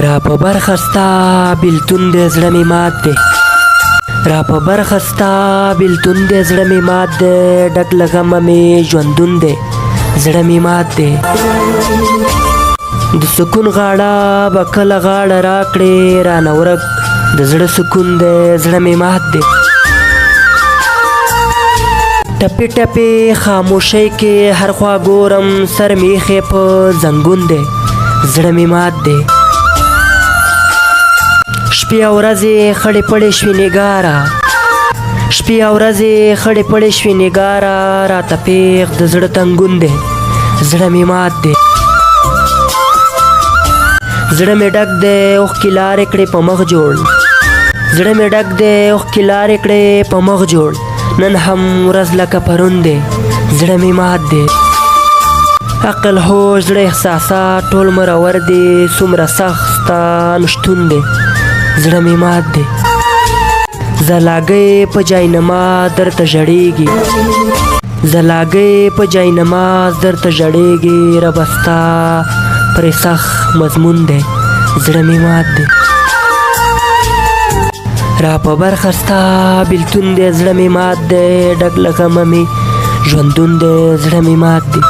را په برخه ستا بیلتون دی زړه مې مات دی را په برخه ستا بیلتون دی زړه مې مات دی ډک له غمه مې ژوندون دی زړه مې مات دی د سکون غاړه به کله غاړه راکړې رانه ورک د زړه سکون دی زړه مې مات دی ټپې ټپې خاموشۍ کې هر خوا ګورم سر مې ایښی په زنګون دی زړه مې مات دی شپې او ورځې خړې پړې شوې نګاره شپې او ورځې خړې پړې شوې نګاره راته پیغ د زړه تنګون دی زړه مې مات دی زړه مې ډک دی اوښکې لارې کړې په مخ جوړ زړه مې ډک دی اوښکې لارې کړې په مخ جوړ نن هم ورځ لکه پرون دی زړه مې مات دی عقل هوش زړه احساسات ټول مرور دي څومره سخت ستا نشتون دی زړه مې مات دی زلاګۍ په جاینماز درته ژړېږي زلاګۍ په جاینماز درته ژړېږي ربه ستا پرې سخت مضمون دی زړه مې مات دی را په برخه ستا بیلتون دی زړه مې مات دی ډک له غمه مې ژوندون دی زړه مې مات دی